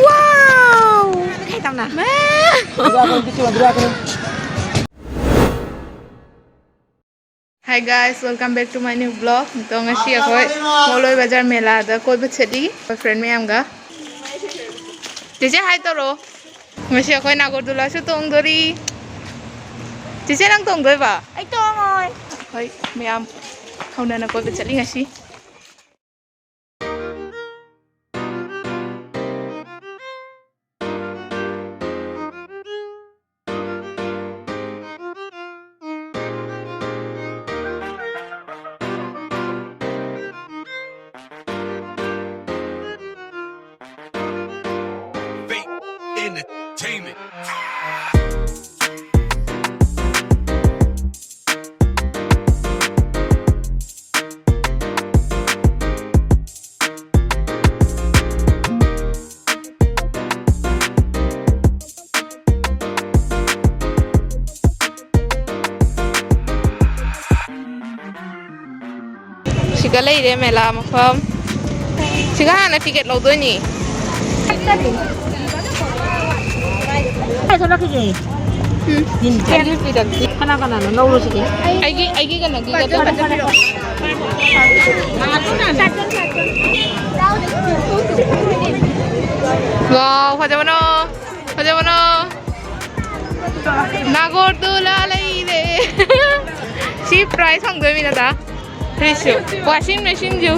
Wow! Hay tao nè. Hi guys, welcome back to my new vlog. So ngasi akoy Moulvibazar mela da koiba chali friend mayam ga. Cici hi toro. Ngasi akoy Nagordula su tongdori. Cici nang tongdoi ba? Ai tong rồi. Hoy mayam khawna na koiba chali ngasi. Entertainment. Siga lay de mela mafam. Siga hana ticket lo doi ni. Ai sao nó cái gì? Nhìn Cái gì đặc biệt. cái nào nó nâu rồi chị. Ai cái này cái đó là cái đó. Wow, 화자번호. 화자번호. Nagordula lay de. Si price hong doi mina da. Precio. Washing machine ju.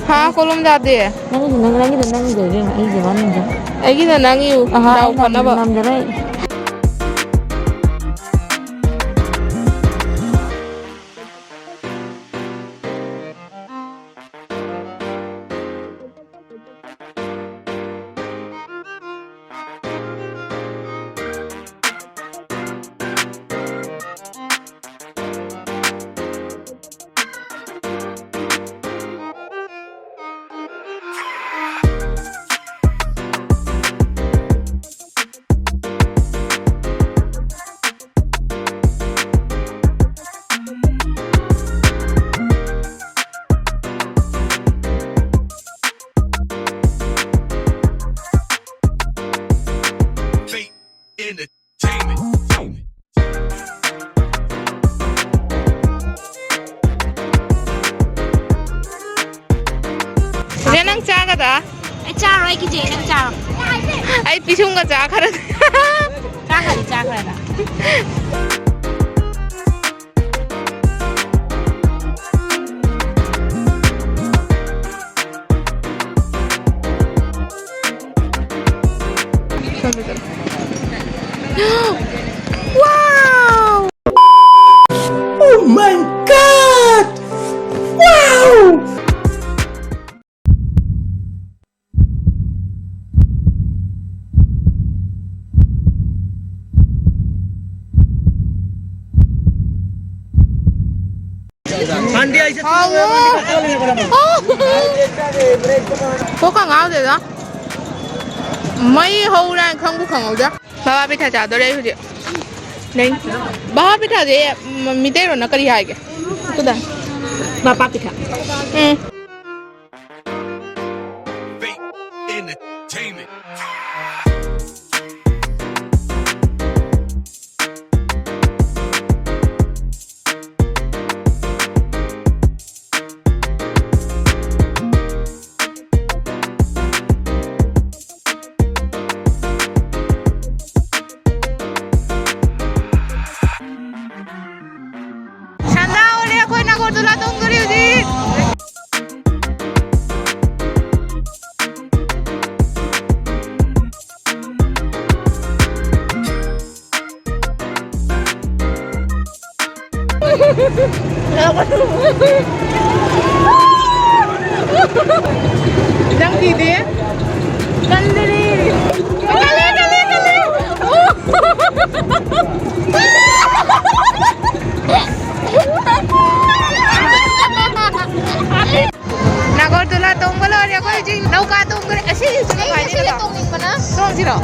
हाँ कोलम जाते हैं Nangi rồi riêng ai gì bán mình chứ? ấy cái là năng yêu đau phần đó Làm cho đấy. Entertainment. Dia nang cha ka da Ai cha rồi cái gì đang cha. ai pisung ka cha khara Cha phải cha rồi đó. wow Oh my God! Wow! có khang áo gì đó mấy hôm nay không có khang áo đó bà biết thay trả tôi đây thôi nên bà biết thay gì mi đây rồi nó cái gì hay cái cái đó Bà bà biết hả? ừ Entertainment. 산다 올리야 거의 나고들라 동그리우지 đang gì thế cân đi Nagordula tunggulo dia ko jing nauka tunggulo asi sila ba ni ba tunging pa na song sila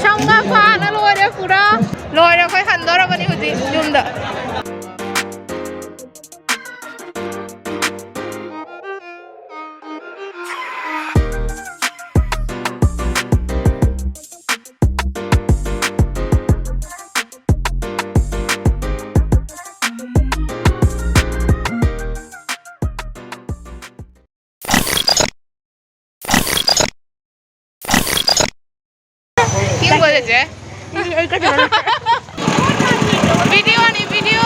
Sangga pa na loy de pura. Loy de khoi khan dora bani huji yum da. Kim boleh je? Video ni video.